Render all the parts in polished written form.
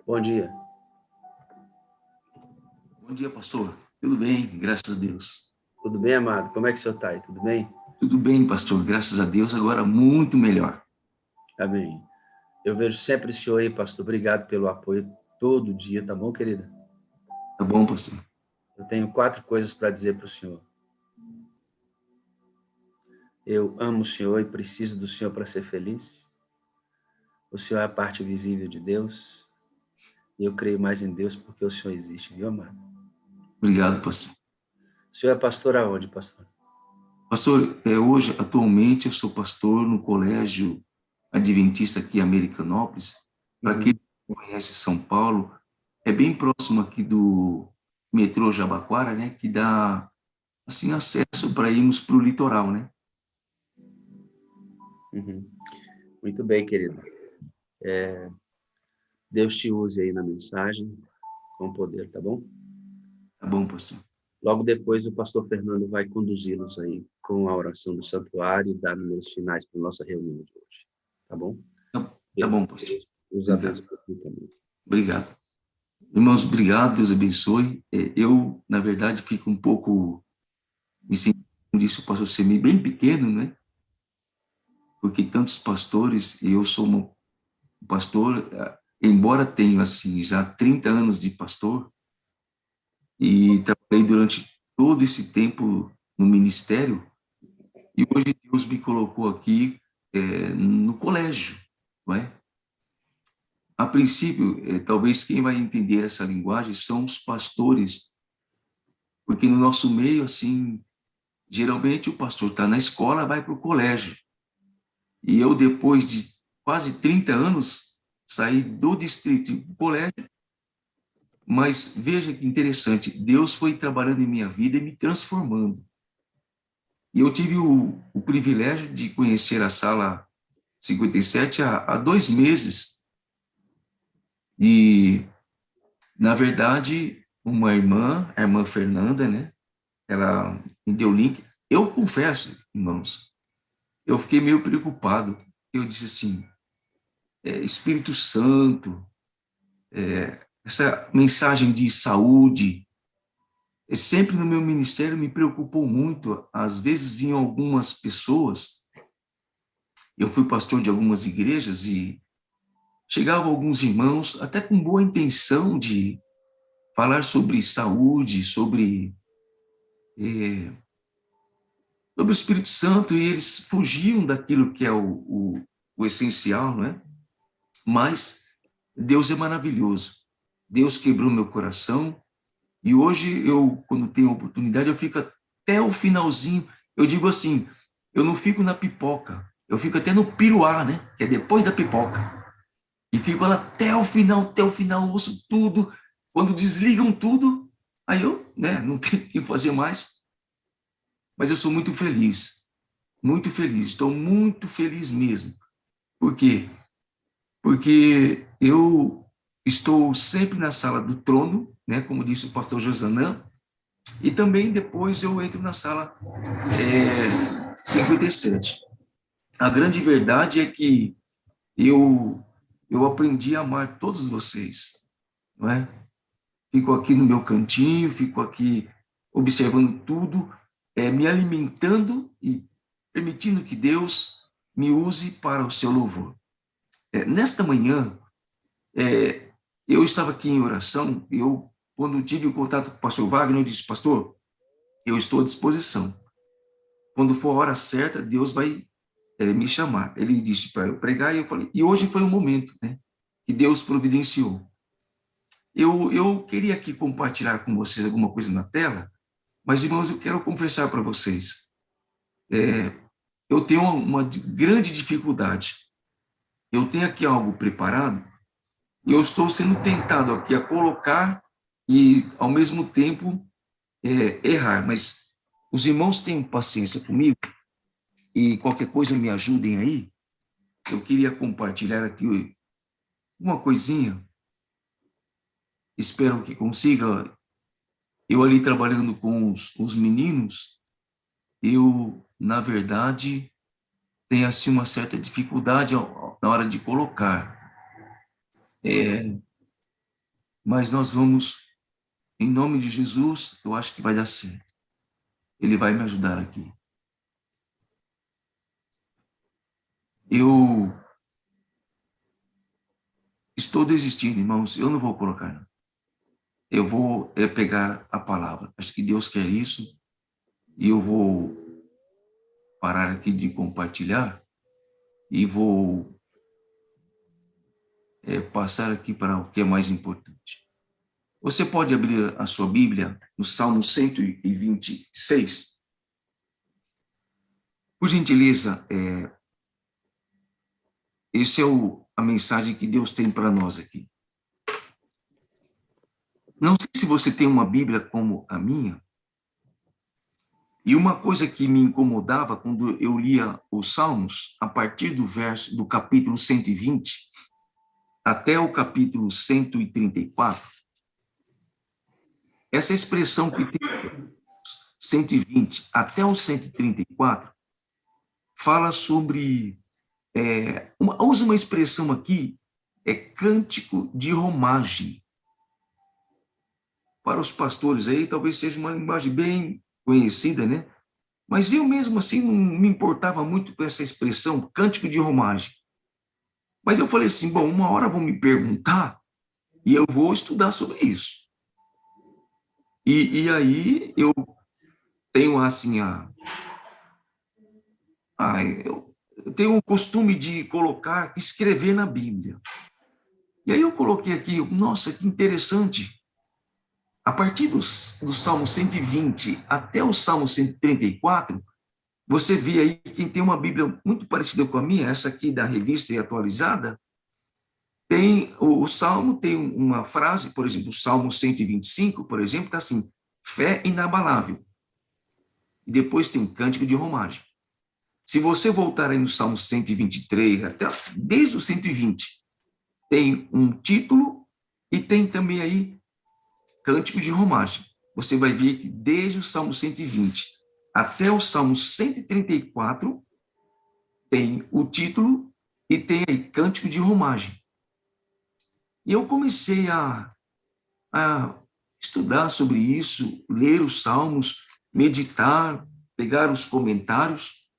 Bom dia. Bom dia, pastor. Tudo bem, graças a Deus. Tudo bem, amado? Como é que o senhor está aí? Tudo bem? Tudo bem, pastor, graças a Deus, agora muito melhor. Amém. Eu vejo sempre o senhor aí, pastor. Obrigado pelo apoio todo dia, tá bom, querida? Tá bom, pastor? Eu tenho 4 coisas para dizer para o senhor. Eu amo o senhor e preciso do senhor para ser feliz. O senhor é a parte visível de Deus. E eu creio mais em Deus porque o senhor existe, viu, amado? Obrigado, pastor. O senhor é pastor aonde, pastor? Pastor, hoje, atualmente, eu sou pastor no Colégio Adventista aqui em Americanópolis. Para quem não conhece São Paulo, é bem próximo aqui do metrô Jabaquara, né? Que dá, assim, acesso para irmos para o litoral, né? Uhum. Muito bem, querido. Deus te use aí na mensagem com poder, tá bom? Tá bom, pastor? Logo depois, o pastor Fernando vai conduzi-los aí com a oração do santuário e dar números finais para a nossa reunião de hoje. Tá bom? Tá Deus bom, pastor. os Obrigado. abençoe também. Obrigado. Irmãos, obrigado, Deus abençoe. Eu, na verdade, fico um pouco me sentindo, como disse o pastor Semi, bem pequeno, né? Porque tantos pastores, e eu sou um pastor, embora tenha, assim, já 30 anos de pastor, e trabalhei durante todo esse tempo no ministério, e hoje Deus me colocou aqui no colégio, não é? A princípio, talvez quem vai entender essa linguagem são os pastores, porque no nosso meio, assim, geralmente o pastor está na escola, vai para o colégio. E eu, depois de quase 30 anos, saí do distrito para o colégio, mas veja que interessante, Deus foi trabalhando em minha vida e me transformando. E eu tive o privilégio de conhecer a sala 57 há 2 meses. E, na verdade, uma irmã, a irmã Fernanda, né? Ela me deu o link. Eu confesso, irmãos, eu fiquei meio preocupado. Eu disse assim, Espírito Santo, essa mensagem de saúde, sempre no meu ministério me preocupou muito. Às vezes vinham algumas pessoas, eu fui pastor de algumas igrejas e chegavam alguns irmãos, até com boa intenção de falar sobre saúde, eh, sobre o Espírito Santo, e eles fugiam daquilo que é o essencial, não é? Mas Deus é maravilhoso. Deus quebrou meu coração. E hoje eu, quando tenho oportunidade, eu fico até o finalzinho. Eu digo assim, eu não fico na pipoca, eu fico até no piruá, né? Que é depois da pipoca. E fico lá até o final, ouço tudo. Quando desligam tudo, aí eu, né, não tenho o que fazer mais. Mas eu sou muito feliz, estou muito feliz mesmo. Por quê? Porque eu estou sempre na sala do trono, né, como disse o pastor Josanã. E também depois eu entro na sala 57. A grande verdade é que eu, eu aprendi a amar todos vocês, não é? Fico aqui no meu cantinho, fico aqui observando tudo, me alimentando e permitindo que Deus me use para o seu louvor. Nesta manhã, eu estava aqui em oração, quando tive o contato com o pastor Wagner, eu disse, pastor, eu estou à disposição. Quando for a hora certa, Deus vai me chamar. Ele disse para eu pregar e eu falei, e hoje foi o momento, né, que Deus providenciou. Eu queria aqui compartilhar com vocês alguma coisa na tela, mas, irmãos, eu quero confessar para vocês. Eu tenho uma grande dificuldade. Eu tenho aqui algo preparado e eu estou sendo tentado aqui a colocar e, ao mesmo tempo, errar. Mas os irmãos tenham paciência comigo e qualquer coisa me ajudem aí. Eu queria compartilhar aqui uma coisinha, espero que consiga. Eu ali trabalhando com os meninos, eu, na verdade, tenho assim uma certa dificuldade na hora de colocar. mas nós vamos, em nome de Jesus, eu acho que vai dar certo. Ele vai me ajudar aqui. Eu estou desistindo, irmãos, eu não vou colocar, não. Eu vou pegar a palavra. Acho que Deus quer isso, e eu vou parar aqui de compartilhar e vou passar aqui para o que é mais importante. Você pode abrir a sua Bíblia no Salmo 126. Por gentileza, esse é a mensagem que Deus tem para nós aqui. Não sei se você tem uma Bíblia como a minha, e uma coisa que me incomodava quando eu lia os Salmos, a partir do capítulo 120 até o capítulo 134, essa expressão que tem 120 até o 134 fala sobre, usa uma expressão aqui, cântico de romagem. Para os pastores aí, talvez seja uma linguagem bem conhecida, né? Mas eu mesmo assim não me importava muito com essa expressão, cântico de romagem. Mas eu falei assim, bom, uma hora vão me perguntar e eu vou estudar sobre isso. E aí eu tenho assim eu tenho o costume de colocar, escrever na Bíblia. E aí eu coloquei aqui, nossa, que interessante. A partir do Salmo 120 até o Salmo 134, você vê aí, quem tem uma Bíblia muito parecida com a minha, essa aqui da revista e atualizada, tem o Salmo tem uma frase, por exemplo, o Salmo 125, por exemplo, está assim, fé inabalável. E depois tem cântico de romagem. Se você voltar aí no Salmo 123, até desde o 120, tem um título e tem também aí cântico de romagem. Você vai ver que desde o Salmo 120 até o Salmo 134 tem o título e tem aí cântico de romagem. E eu comecei a estudar sobre isso, ler os salmos, meditar, pegar os comentários.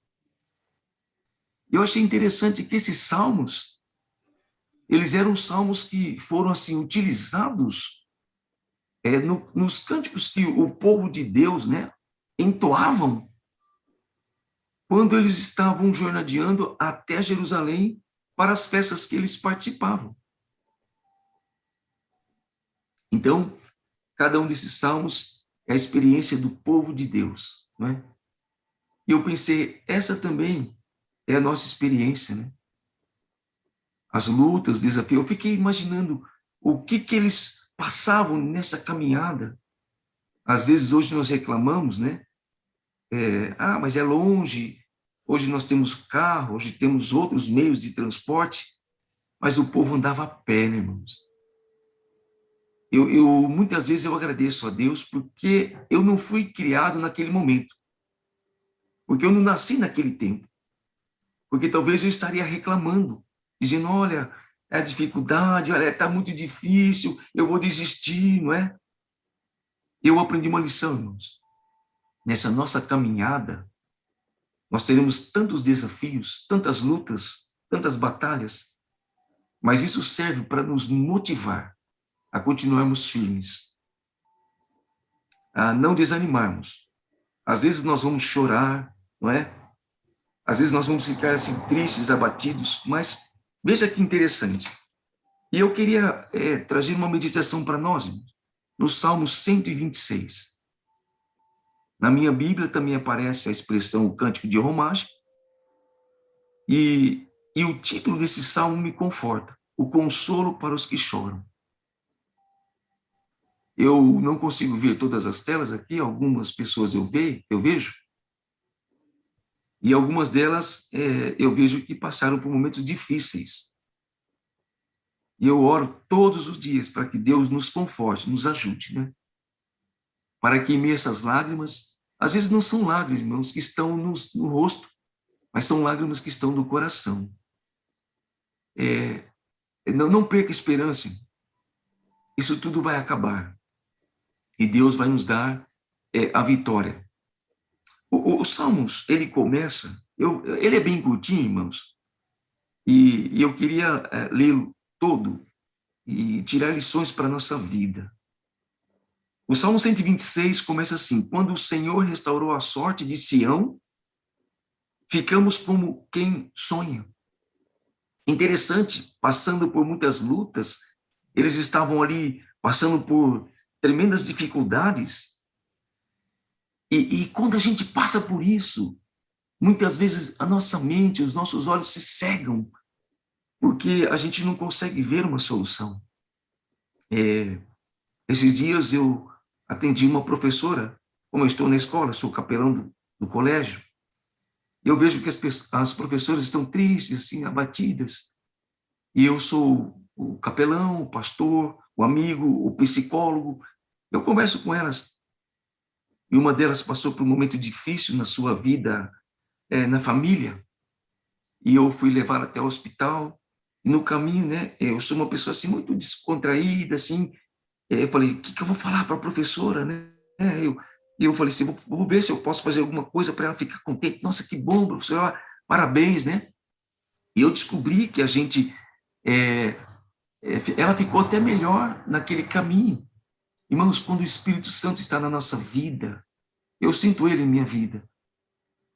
E eu achei interessante que esses salmos, eles eram salmos que foram assim utilizados nos cânticos que o povo de Deus, né, entoavam quando eles estavam jornadeando até Jerusalém para as festas que eles participavam. Então, cada um desses salmos é a experiência do povo de Deus, não é? E eu pensei, essa também é a nossa experiência, né? As lutas, os desafios. Eu fiquei imaginando o que eles passavam nessa caminhada. Às vezes, hoje nós reclamamos, né? Mas é longe. Hoje nós temos carro, hoje temos outros meios de transporte. Mas o povo andava a pé, né, irmãos? Muitas vezes eu agradeço a Deus porque eu não fui criado naquele momento. Porque eu não nasci naquele tempo. Porque talvez eu estaria reclamando, dizendo, olha, é a dificuldade, olha, está muito difícil, eu vou desistir, não é? Eu aprendi uma lição, irmãos. Nessa nossa caminhada, nós teremos tantos desafios, tantas lutas, tantas batalhas, mas isso serve para nos motivar a continuarmos firmes, a não desanimarmos. Às vezes nós vamos chorar, não é? Às vezes nós vamos ficar assim tristes, abatidos, mas veja que interessante. E eu queria trazer uma meditação para nós, no Salmo 126. Na minha Bíblia também aparece a expressão o cântico de romagem, e o título desse salmo me conforta, o consolo para os que choram. Eu não consigo ver todas as telas aqui, algumas pessoas eu vejo, e algumas delas eu vejo que passaram por momentos difíceis. E eu oro todos os dias para que Deus nos conforte, nos ajude, né? Para que em meio a essas lágrimas, às vezes não são lágrimas, irmãos, que estão no rosto, mas são lágrimas que estão no coração. Não perca a esperança. isso tudo vai acabar. E Deus vai nos dar a vitória. O Salmos, ele começa, ele é bem curtinho, irmãos, e eu queria lê-lo todo e tirar lições para a nossa vida. O Salmo 126 começa assim: quando o Senhor restaurou a sorte de Sião, ficamos como quem sonha. Interessante, passando por muitas lutas, eles estavam ali passando por tremendas dificuldades, e quando a gente passa por isso, muitas vezes a nossa mente, os nossos olhos se cegam, porque a gente não consegue ver uma solução. Esses dias eu atendi uma professora, como eu estou na escola, sou capelão do colégio, eu vejo que as professoras estão tristes, assim, abatidas, e eu sou o capelão, o pastor, o amigo, o psicólogo, eu converso com elas, e uma delas passou por um momento difícil na sua vida, na família, e eu fui levar até o hospital, e no caminho, né, eu sou uma pessoa assim muito descontraída, assim, eu falei, o que eu vou falar para a professora, né? Eu falei assim, vou ver se eu posso fazer alguma coisa para ela ficar contente. Nossa, que bom, professora, parabéns, né? E eu descobri que a gente, ela ficou até melhor naquele caminho. Irmãos, quando o Espírito Santo está na nossa vida, eu sinto ele em minha vida.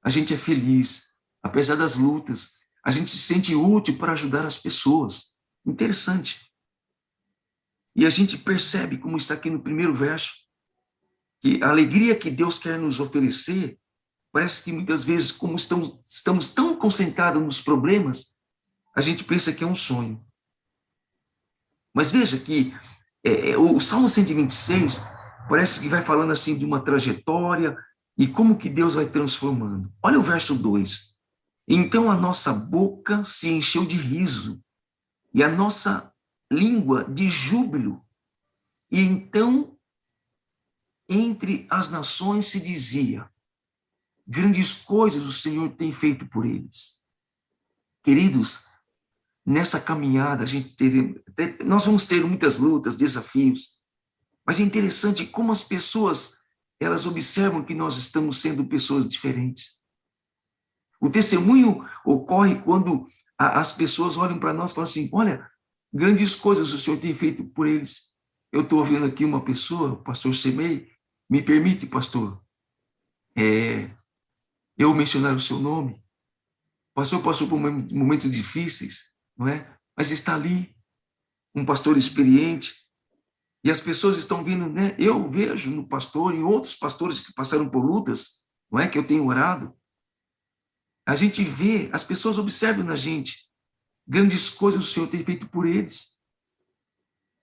A gente é feliz, apesar das lutas, a gente se sente útil para ajudar as pessoas. Interessante. E a gente percebe, como está aqui no primeiro verso, que a alegria que Deus quer nos oferecer, parece que muitas vezes, como estamos tão concentrados nos problemas, a gente pensa que é um sonho. Mas veja que o Salmo 126 parece que vai falando assim de uma trajetória e como que Deus vai transformando. Olha o verso 2. Então a nossa boca se encheu de riso e a nossa língua de júbilo. E então, entre as nações se dizia, grandes coisas o Senhor tem feito por eles. Queridos, nessa caminhada nós vamos ter muitas lutas, desafios, mas é interessante como as pessoas, elas observam que nós estamos sendo pessoas diferentes. O testemunho ocorre quando as pessoas olham para nós e falam assim, olha, grandes coisas o Senhor tem feito por eles. Eu estou ouvindo aqui uma pessoa, o pastor Semei, me permite, pastor, eu mencionar o seu nome. O pastor passou por momentos difíceis, não é? Mas está ali, um pastor experiente, e as pessoas estão vindo, né? Eu vejo no pastor e outros pastores que passaram por lutas, não é? Que eu tenho orado. A gente vê, as pessoas observam na gente, grandes coisas o Senhor tem feito por eles.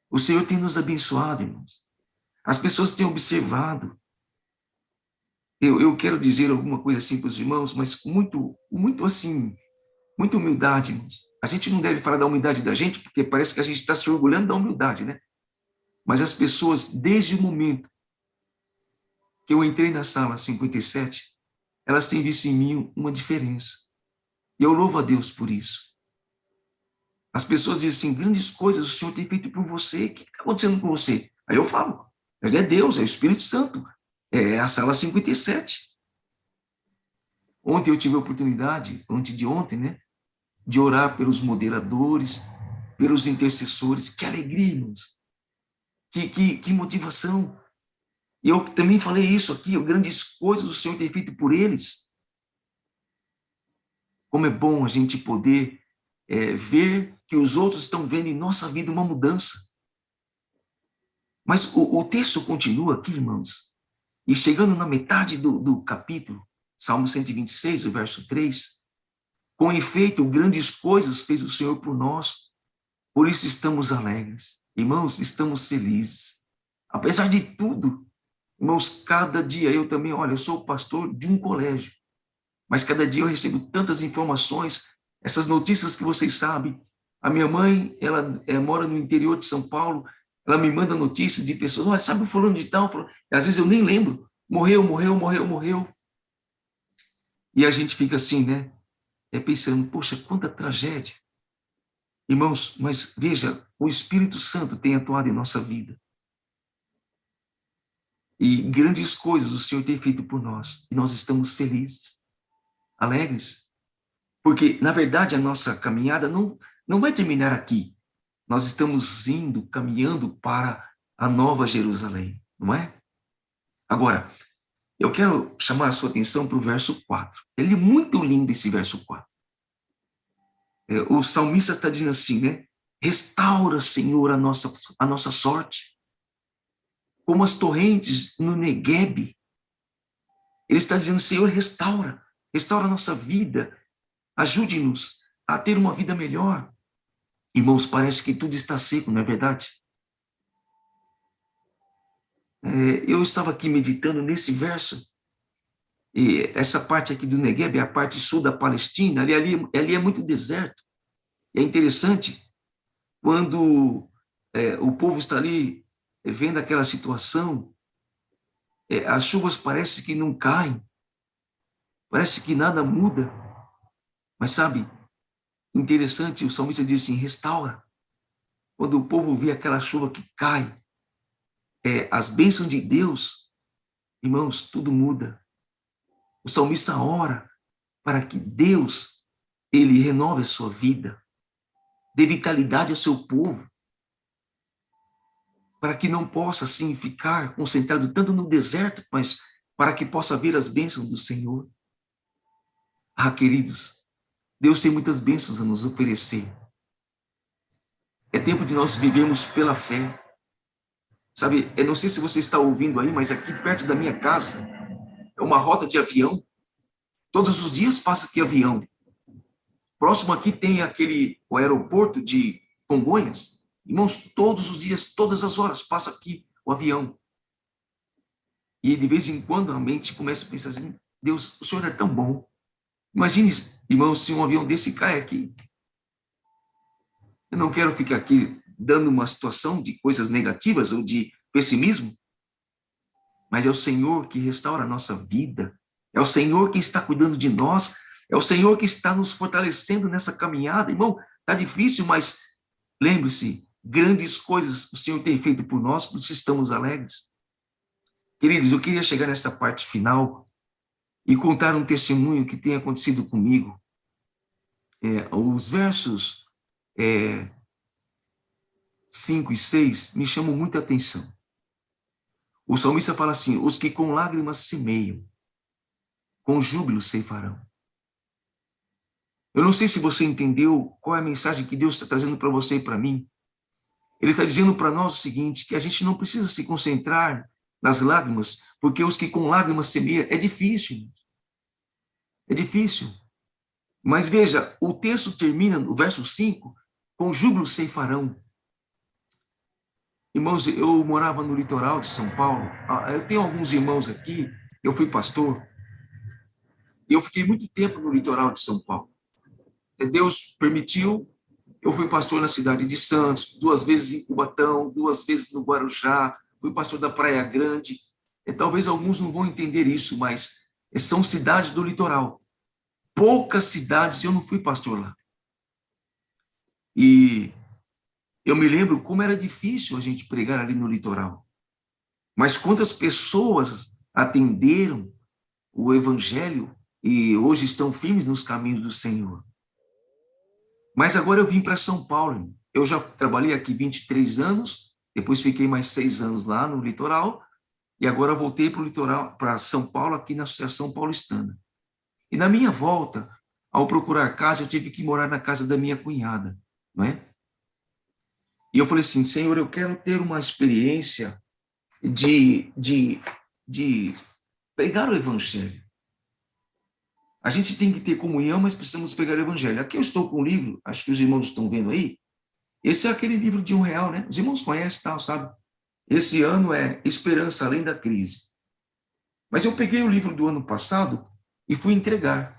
O Senhor tem nos abençoado, irmãos. As pessoas têm observado. Eu quero dizer alguma coisa assim para os irmãos, mas com muito assim, muita humildade, irmãos. A gente não deve falar da humildade da gente, porque parece que a gente está se orgulhando da humildade, né? Mas as pessoas, desde o momento que eu entrei na sala 57, elas têm visto em mim uma diferença. E eu louvo a Deus por isso. As pessoas dizem assim, grandes coisas o Senhor tem feito por você, o que está acontecendo com você? Aí eu falo, é Deus, é o Espírito Santo, é a sala 57. Ontem eu tive a oportunidade, antes de ontem, né, de orar pelos moderadores, pelos intercessores. Que alegria, irmãos. Que motivação. E eu também falei isso aqui, grandes coisas o Senhor tem feito por eles. Como é bom a gente poder ver que os outros estão vendo em nossa vida uma mudança. Mas o texto continua aqui, irmãos, e chegando na metade do capítulo, Salmo 126, o verso 3, com efeito, grandes coisas fez o Senhor por nós, por isso estamos alegres. Irmãos, estamos felizes. Apesar de tudo, irmãos, cada dia eu também, olha, eu sou pastor de um colégio, mas cada dia eu recebo tantas informações, essas notícias que vocês sabem. A minha mãe, ela mora no interior de São Paulo, ela me manda notícias de pessoas, olha, sabe o fulano de tal? Às vezes eu nem lembro, morreu. E a gente fica assim, né? Pensando, poxa, quanta tragédia. Irmãos, mas veja, o Espírito Santo tem atuado em nossa vida. E grandes coisas o Senhor tem feito por nós. E nós estamos felizes, alegres. Porque, na verdade, a nossa caminhada não vai terminar aqui. Nós estamos indo, caminhando para a Nova Jerusalém, não é? Agora, eu quero chamar a sua atenção para o verso 4. Ele é muito lindo, esse verso 4. O salmista está dizendo assim, né? Restaura, Senhor, a nossa sorte. Como as torrentes no Neguebe. Ele está dizendo, Senhor, restaura a nossa vida. Ajude-nos a ter uma vida melhor. Irmãos, parece que tudo está seco, não é verdade? Eu estava aqui meditando nesse verso, e essa parte aqui do Negueb, a parte sul da Palestina, ali é muito deserto. E é interessante, quando o povo está ali vendo aquela situação, as chuvas parecem que não caem, parece que nada muda. Mas sabe, interessante, o salmista diz assim, restaura. Quando o povo vê aquela chuva que cai, as bênçãos de Deus, irmãos, tudo muda. O salmista ora para que Deus, ele renove a sua vida, dê vitalidade ao seu povo, para que não possa, assim, ficar concentrado tanto no deserto, mas para que possa ver as bênçãos do Senhor. Ah, queridos, Deus tem muitas bênçãos a nos oferecer. É tempo de nós vivermos pela fé. Sabe, eu não sei se você está ouvindo aí, mas aqui perto da minha casa é uma rota de avião. Todos os dias passa aqui avião. Próximo aqui tem o aeroporto de Congonhas. Irmãos, todos os dias, todas as horas passa aqui o avião. E de vez em quando a mente começa a pensar assim, Deus, o Senhor é tão bom. Imagine, irmãos, se um avião desse cai aqui. Eu não quero ficar aqui dando uma situação de coisas negativas ou de pessimismo, mas é o Senhor que restaura a nossa vida, é o Senhor que está cuidando de nós, é o Senhor que está nos fortalecendo nessa caminhada. Irmão, está difícil, mas lembre-se, grandes coisas o Senhor tem feito por nós, por isso estamos alegres. Queridos, eu queria chegar nessa parte final e contar um testemunho que tem acontecido comigo. Os versos 5 e 6 me chamam muita atenção. O salmista fala assim, os que com lágrimas semeiam, com júbilo ceifarão. Eu não sei se você entendeu qual é a mensagem que Deus está trazendo para você e para mim. Ele está dizendo para nós o seguinte, que a gente não precisa se concentrar nas lágrimas, porque os que com lágrimas semeiam, é difícil. É difícil. Mas veja, o texto termina no verso 5, com júbilo ceifarão. Irmãos, eu morava no litoral de São Paulo. Eu tenho alguns irmãos aqui, eu fui pastor. Eu fiquei muito tempo no litoral de São Paulo. Deus permitiu, eu fui pastor na cidade de Santos, 2 vezes em Cubatão, 2 vezes no Guarujá, fui pastor da Praia Grande. Talvez alguns não vão entender isso, mas são cidades do litoral. Poucas cidades eu não fui pastor lá. E eu me lembro como era difícil a gente pregar ali no litoral. Mas quantas pessoas atenderam o evangelho e hoje estão firmes nos caminhos do Senhor. Mas agora eu vim para São Paulo. Eu já trabalhei aqui 23 anos, depois fiquei mais 6 anos lá no litoral, e agora voltei para o litoral, para São Paulo, aqui na Associação Paulistana. E na minha volta, ao procurar casa, eu tive que morar na casa da minha cunhada, não é? E eu falei assim, Senhor, eu quero ter uma experiência de pregar o evangelho. A gente tem que ter comunhão, mas precisamos pregar o evangelho. Aqui eu estou com um livro, acho que os irmãos estão vendo aí. Esse é aquele livro de R$1, né? Os irmãos conhecem, tal, sabe? Esse ano é Esperança Além da Crise. Mas eu peguei o livro do ano passado e fui entregar.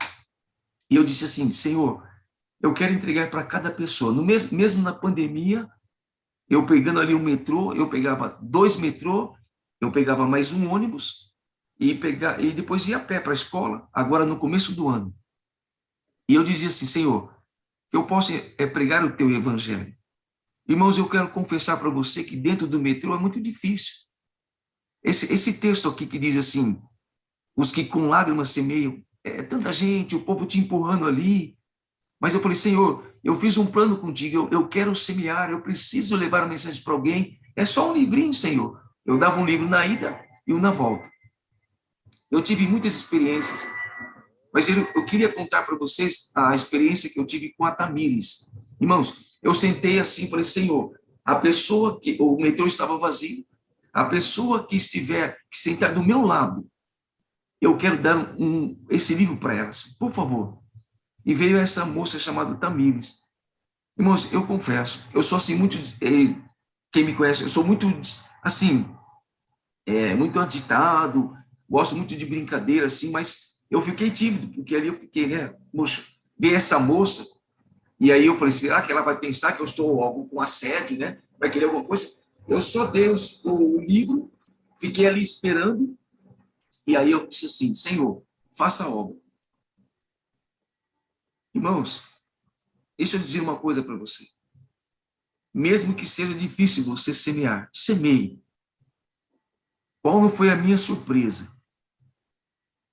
E eu disse assim, Senhor, eu quero entregar para cada pessoa. Mesmo na pandemia, eu pegando ali um metrô, eu pegava 2 metrô, eu pegava mais um ônibus e depois ia a pé para a escola, agora no começo do ano. E eu dizia assim, Senhor, eu posso pregar o teu evangelho. Irmãos, eu quero confessar para você que dentro do metrô é muito difícil. Esse texto aqui que diz assim, os que com lágrimas semeiam, é tanta gente, o povo te empurrando ali. Mas eu falei, Senhor, eu fiz um plano contigo, eu quero semear, eu preciso levar a mensagem para alguém. É só um livrinho, Senhor. Eu dava um livro na ida e um na volta. Eu tive muitas experiências, mas eu queria contar para vocês a experiência que eu tive com a Tamires. Irmãos, eu sentei assim e falei, Senhor, a pessoa que, o metrô estava vazio, a pessoa que estiver, que sentar do meu lado, eu quero dar esse livro para elas, por favor. E veio essa moça chamada Tamires. Irmãos, eu confesso, eu sou assim muito, quem me conhece, eu sou muito, assim, muito agitado, gosto muito de brincadeira, assim, mas eu fiquei tímido, porque ali eu fiquei, né, moxa, ver essa moça, e aí eu falei, será que ela vai pensar que eu estou com assédio, né? Vai querer alguma coisa? Eu só dei o livro, fiquei ali esperando, e aí eu disse assim, Senhor, faça a obra. Irmãos, deixa eu dizer uma coisa para você. Mesmo que seja difícil você semear, semeie. Qual não foi a minha surpresa?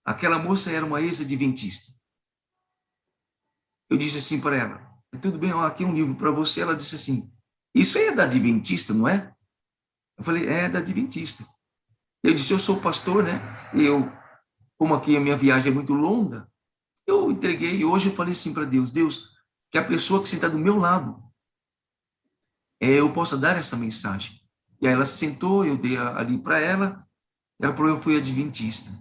Aquela moça era uma ex-adventista. Eu disse assim para ela, tudo bem, ó, aqui é um livro para você. Ela disse assim, isso aí é da adventista, não é? Eu falei, é da adventista. Eu disse, eu sou pastor, né? Como aqui a minha viagem é muito longa, eu entreguei, e hoje eu falei assim para Deus, Deus, que a pessoa que senta do meu lado, eu possa dar essa mensagem. E aí ela se sentou, eu dei ali para ela, ela falou, eu fui adventista.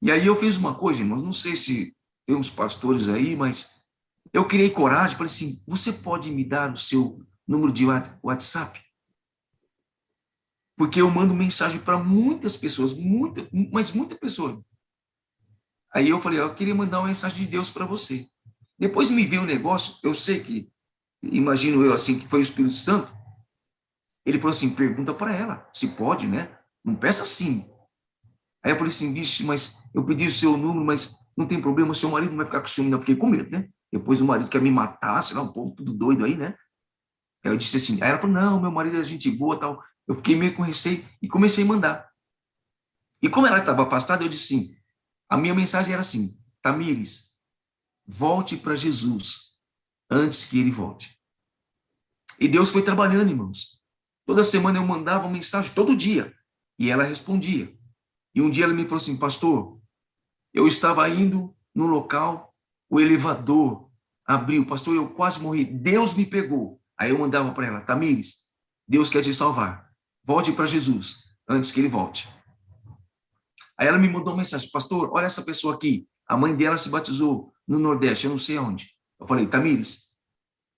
E aí eu fiz uma coisa, irmãos, não sei se tem uns pastores aí, mas eu criei coragem, falei assim, você pode me dar o seu número de WhatsApp? Porque eu mando mensagem para muitas pessoas, mas muita pessoa. Aí eu falei, eu queria mandar uma mensagem de Deus para você. Depois me veio um negócio, eu sei que, imagino eu assim, que foi o Espírito Santo, ele falou assim, pergunta para ela, se pode, né? Não peça assim. Aí eu falei assim, vixe, mas eu pedi o seu número, mas não tem problema, seu marido não vai ficar com ciúme, não. Eu fiquei com medo, né? Depois o marido quer me matar, sei lá, um povo tudo doido aí, né? Aí eu disse assim, aí ela falou, não, meu marido é gente boa, tal. Eu fiquei meio com receio e comecei a mandar. E como ela estava afastada, eu disse assim, a minha mensagem era assim, Tamires, volte para Jesus antes que ele volte. E Deus foi trabalhando, irmãos. Toda semana eu mandava uma mensagem, todo dia, e ela respondia. E um dia ela me falou assim, pastor, eu estava indo no local, o elevador abriu, pastor, eu quase morri, Deus me pegou. Aí eu mandava para ela, Tamires, Deus quer te salvar, volte para Jesus antes que ele volte. Aí ela me mandou uma mensagem, pastor, olha essa pessoa aqui, a mãe dela se batizou no Nordeste, eu não sei onde. Eu falei, Tamires,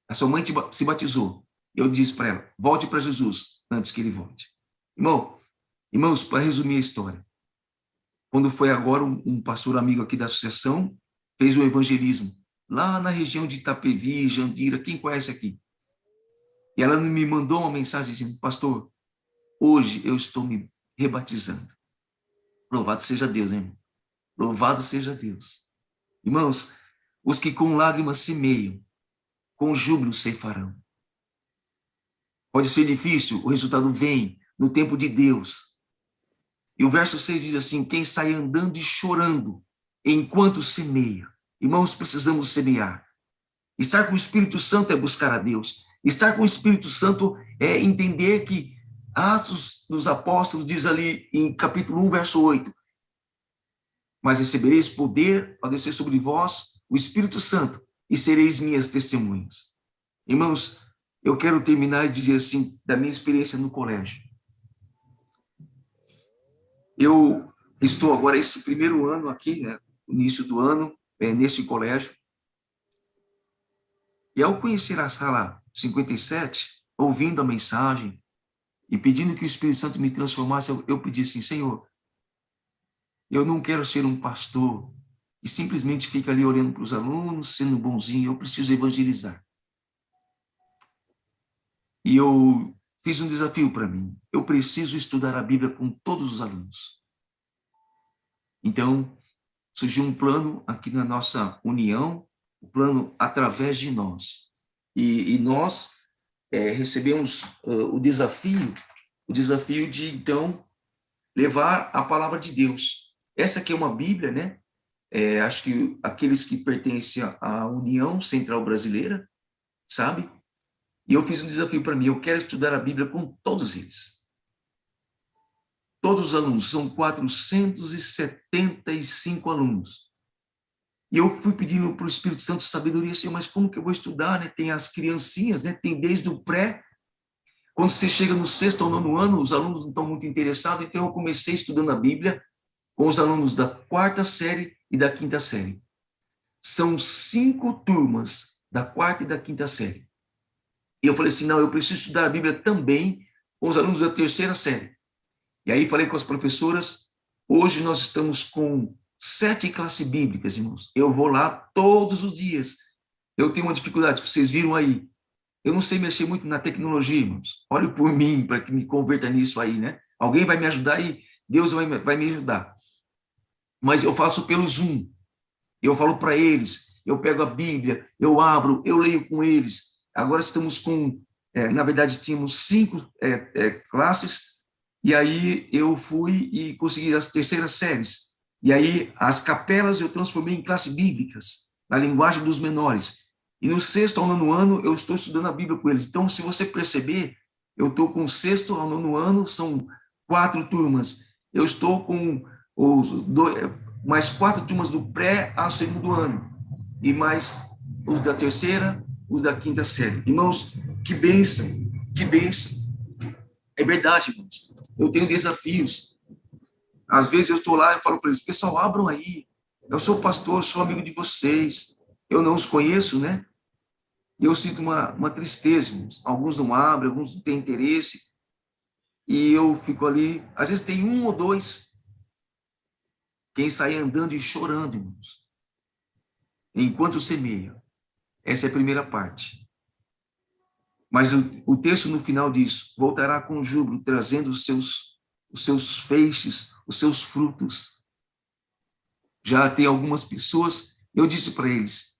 a sua mãe se batizou. Eu disse para ela, volte para Jesus antes que ele volte. Irmãos, para resumir a história, quando foi agora um pastor amigo aqui da associação, fez o evangelismo, lá na região de Itapevi, Jandira, quem conhece aqui? E ela me mandou uma mensagem dizendo, pastor, hoje eu estou me rebatizando. Louvado seja Deus, hein? Louvado seja Deus. Irmãos, os que com lágrimas semeiam, com júbilo ceifarão. Pode ser difícil, o resultado vem no tempo de Deus. E o verso 6 diz assim, quem sai andando e chorando enquanto semeia. Irmãos, precisamos semear. Estar com o Espírito Santo é buscar a Deus. Estar com o Espírito Santo é entender que Atos dos Apóstolos diz ali em capítulo 1, verso 8, mas recebereis poder ao descer sobre vós o Espírito Santo e sereis minhas testemunhas. Irmãos, eu quero terminar e dizer assim, da minha experiência no colégio. Eu estou agora esse primeiro ano aqui, né, início do ano, nesse colégio. E ao conhecer a sala 57, ouvindo a mensagem e pedindo que o Espírito Santo me transformasse, eu pedi assim, Senhor, eu não quero ser um pastor que simplesmente fica ali olhando para os alunos, sendo bonzinho, eu preciso evangelizar. E eu fiz um desafio para mim, eu preciso estudar a Bíblia com todos os alunos. Então, surgiu um plano aqui na nossa união, o plano através de nós. E nós recebemos o desafio de, então, levar a palavra de Deus. Essa aqui é uma Bíblia, né? Acho que aqueles que pertencem à União Central Brasileira, sabe? E eu fiz um desafio para mim, eu quero estudar a Bíblia com todos eles. Todos os alunos, são 475 alunos. E eu fui pedindo para o Espírito Santo sabedoria, Senhor, mas como que eu vou estudar, né? Tem as criancinhas, né? Tem desde o pré. Quando você chega no 6º ou 9º ano, os alunos não estão muito interessados, então eu comecei estudando a Bíblia com os alunos da 4ª série e da 5ª série. São 5 turmas da 4ª e da 5ª série. E eu falei assim, não, eu preciso estudar a Bíblia também com os alunos da 3ª série. E aí falei com as professoras, hoje nós estamos com 7 classes bíblicas, irmãos. Eu vou lá todos os dias. Eu tenho uma dificuldade, vocês viram aí. Eu não sei mexer muito na tecnologia, irmãos. Ore por mim, para que me converta nisso aí, né? Alguém vai me ajudar e Deus vai me ajudar. Mas eu faço pelo Zoom. Eu falo para eles, eu pego a Bíblia, eu abro, eu leio com eles. Agora estamos com, na verdade, tínhamos 5 classes, e aí eu fui e consegui as 3ª séries. E aí as capelas eu transformei em classes bíblicas, na linguagem dos menores. E no 6º ao 9º ano eu estou estudando a Bíblia com eles. Então, se você perceber, eu estou com o 6º ao 9º ano, são 4 turmas. Eu estou com mais 4 turmas do pré ao 2º ano. E mais os da 3ª, os da 5ª série. Irmãos, que bênção, que bênção. É verdade, irmãos. Eu tenho desafios. Às vezes eu estou lá e falo para eles, pessoal, abram aí. Eu sou pastor, sou amigo de vocês. Eu não os conheço, né? E eu sinto uma tristeza, irmãos. Alguns não abrem, alguns não têm interesse. E eu fico ali, às vezes tem 1 ou 2, quem sai andando e chorando, irmãos. Enquanto semeia. Essa é a primeira parte. Mas o texto no final diz, voltará com júbilo, trazendo os seus feixes, os seus frutos. Já tem algumas pessoas, eu disse para eles,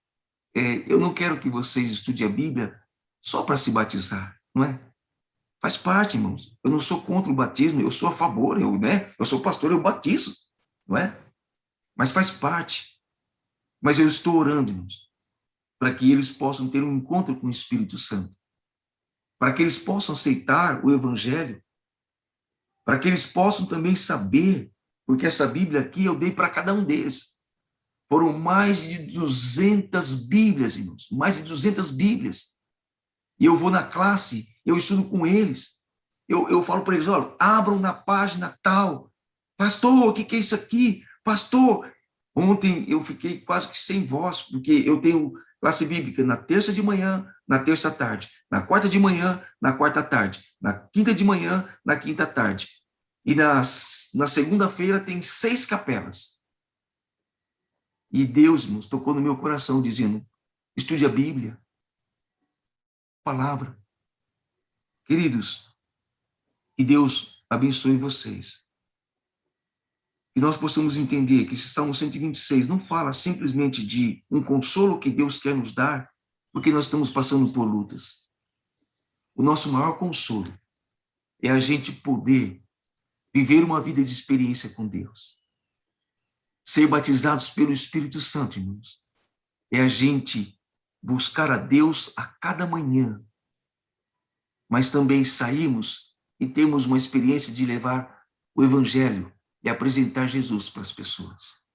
eu não quero que vocês estudem a Bíblia só para se batizar, não é? Faz parte, irmãos. Eu não sou contra o batismo, eu sou a favor, eu sou pastor, eu batizo, não é? Mas faz parte. Mas eu estou orando, irmãos, para que eles possam ter um encontro com o Espírito Santo, para que eles possam aceitar o Evangelho, para que eles possam também saber, porque essa Bíblia aqui eu dei para cada um deles. Foram mais de 200 Bíblias, irmãos, mais de 200 Bíblias. E eu vou na classe, eu estudo com eles. Eu falo para eles, olha, abram na página tal. Pastor, o que é isso aqui? Pastor, ontem eu fiquei quase que sem voz, porque eu tenho classe bíblica na terça de manhã, na terça à tarde, na quarta de manhã, na quarta à tarde, na quinta de manhã, na quinta à tarde. E na segunda-feira tem 6 capelas. E Deus, irmãos, tocou no meu coração, dizendo, estude a Bíblia, palavra. Queridos, que Deus abençoe vocês. Que nós possamos entender que esse Salmo 126 não fala simplesmente de um consolo que Deus quer nos dar, porque nós estamos passando por lutas. O nosso maior consolo é a gente poder viver uma vida de experiência com Deus. Ser batizados pelo Espírito Santo, irmãos, é a gente buscar a Deus a cada manhã, mas também sairmos e termos uma experiência de levar o Evangelho e apresentar Jesus para as pessoas.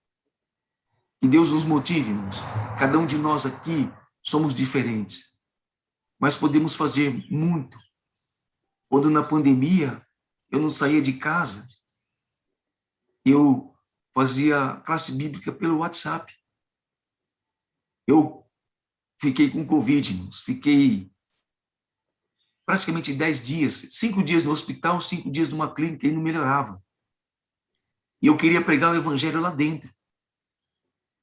Que Deus nos motive, irmãos. Cada um de nós aqui somos diferentes, mas podemos fazer muito. Quando na pandemia eu não saía de casa, eu fazia classe bíblica pelo WhatsApp. Eu fiquei com Covid, irmãos. Fiquei praticamente 10 dias, 5 dias no hospital, 5 dias numa clínica e não melhorava. E eu queria pregar o evangelho lá dentro.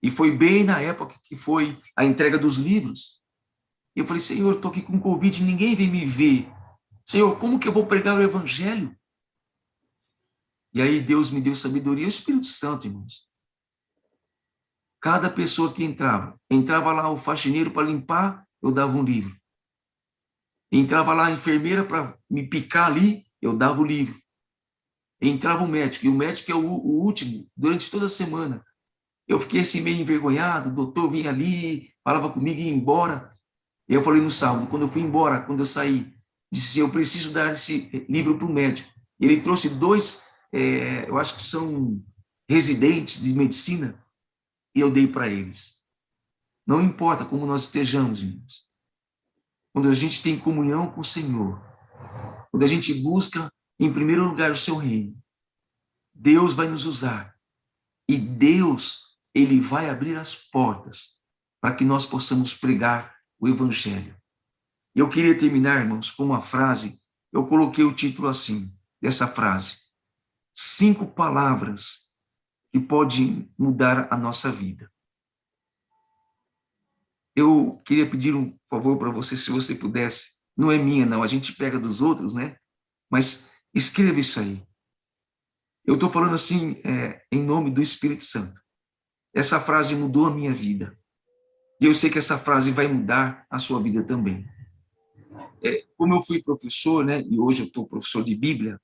E foi bem na época que foi a entrega dos livros. E eu falei, Senhor, estou aqui com Covid, ninguém vem me ver. Senhor, como que eu vou pregar o evangelho? E aí Deus me deu sabedoria, o Espírito Santo, irmãos. Cada pessoa que entrava lá o faxineiro para limpar, eu dava um livro. Entrava lá a enfermeira para me picar ali, eu dava o livro. Entrava o médico, e o médico é o último, durante toda a semana. Eu fiquei assim meio envergonhado, o doutor vinha ali, falava comigo e ia embora. E eu falei no sábado, quando eu fui embora, quando eu saí, disse, eu preciso dar esse livro para o médico. Ele trouxe dois, eu acho que são residentes de medicina, e eu dei para eles. Não importa como nós estejamos, irmãos. Quando a gente tem comunhão com o Senhor, quando a gente busca, em primeiro lugar, o seu reino, Deus vai nos usar. E Deus, ele vai abrir as portas para que nós possamos pregar o evangelho. E eu queria terminar, irmãos, com uma frase. Eu coloquei o título assim, dessa frase. 5 palavras que podem mudar a nossa vida. Eu queria pedir um favor para você, se você pudesse. Não é minha, não. A gente pega dos outros, né? Mas escreva isso aí. Eu estou falando assim, em nome do Espírito Santo. Essa frase mudou a minha vida. E eu sei que essa frase vai mudar a sua vida também. Como eu fui professor, né? E hoje eu estou professor de Bíblia,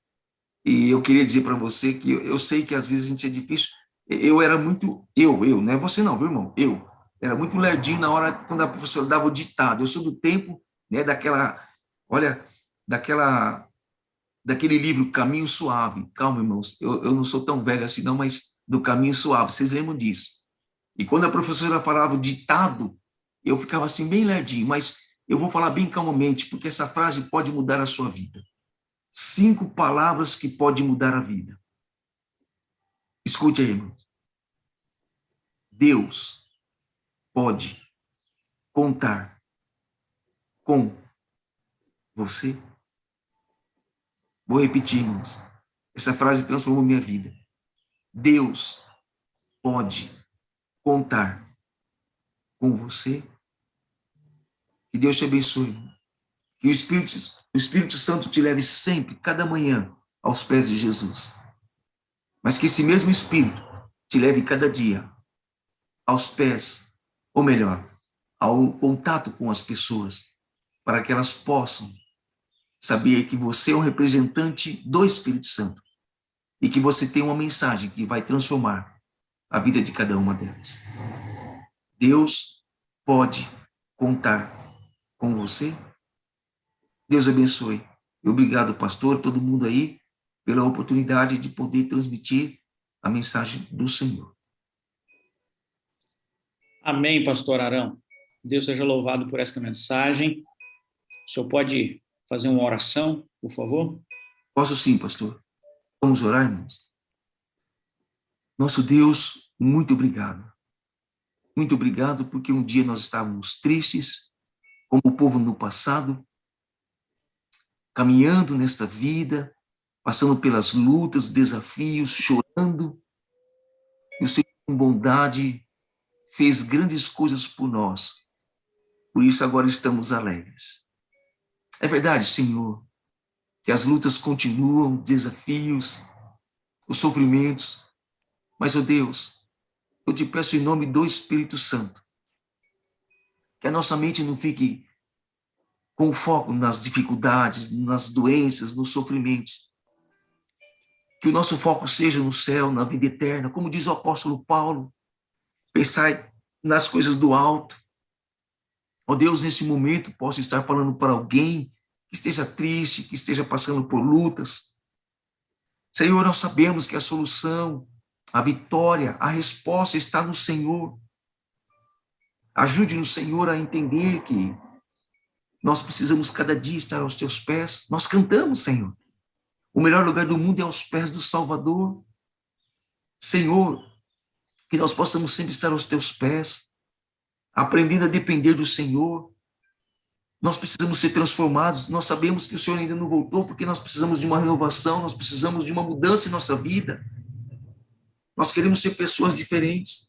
e eu queria dizer para você que eu sei que às vezes a gente é difícil. Eu era muito, não é você não, viu, irmão? Eu era muito lerdinho na hora quando a professora dava o ditado. Eu sou do tempo, né, olha, daquele livro Caminho Suave. Calma, irmãos, eu não sou tão velho assim não, mas do Caminho Suave, vocês lembram disso? E quando a professora falava o ditado, eu ficava assim bem lerdinho, mas eu vou falar bem calmamente, porque essa frase pode mudar a sua vida. 5 palavras que podem mudar a vida. Escute aí, irmãos. Deus pode contar com você. Vou repetir, irmãos. Essa frase transformou minha vida. Deus pode contar com você. Que Deus te abençoe. Que o Espírito Santo te leve sempre, cada manhã, aos pés de Jesus. Mas que esse mesmo Espírito te leve cada dia aos pés, ou melhor, ao contato com as pessoas, para que elas possam saber que você é um representante do Espírito Santo e que você tem uma mensagem que vai transformar a vida de cada uma delas. Deus pode contar com você. Deus abençoe. E obrigado, pastor, todo mundo aí, pela oportunidade de poder transmitir a mensagem do Senhor. Amém, pastor Arão. Deus seja louvado por esta mensagem. O senhor pode fazer uma oração, por favor? Posso sim, pastor. Vamos orar, irmãos? Nosso Deus, muito obrigado. Muito obrigado porque um dia nós estávamos tristes, como o povo no passado, caminhando nesta vida, passando pelas lutas, desafios, chorando. E o Senhor, com bondade, fez grandes coisas por nós. Por isso agora estamos alegres. É verdade, Senhor, que as lutas continuam, desafios, os sofrimentos. Mas, ó Deus, eu te peço em nome do Espírito Santo, que a nossa mente não fique com foco nas dificuldades, nas doenças, nos sofrimentos. Que o nosso foco seja no céu, na vida eterna, como diz o apóstolo Paulo, pensar nas coisas do alto. Ó Deus, neste momento, posso estar falando para alguém que esteja triste, que esteja passando por lutas. Senhor, nós sabemos que a solução, a vitória, a resposta está no Senhor. Ajude-nos, Senhor, a entender que nós precisamos cada dia estar aos teus pés. Nós cantamos, Senhor. O melhor lugar do mundo é aos pés do Salvador. Senhor, que nós possamos sempre estar aos teus pés, aprendendo a depender do Senhor. Nós precisamos ser transformados. Nós sabemos que o Senhor ainda não voltou, porque nós precisamos de uma renovação, nós precisamos de uma mudança em nossa vida. Nós queremos ser pessoas diferentes.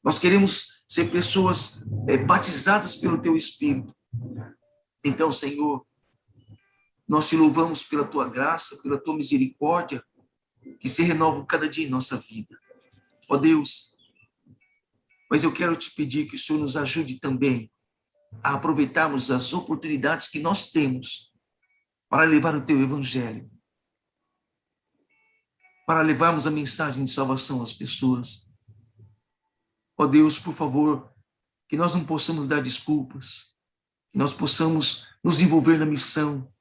Nós queremos ser pessoas batizadas pelo teu Espírito. Então, Senhor, nós te louvamos pela tua graça, pela tua misericórdia, que se renova cada dia em nossa vida. Ó Deus, mas eu quero te pedir que o Senhor nos ajude também a aproveitarmos as oportunidades que nós temos para levar o teu evangelho, para levarmos a mensagem de salvação às pessoas. Ó Deus, por favor, que nós não possamos dar desculpas, que nós possamos nos envolver na missão,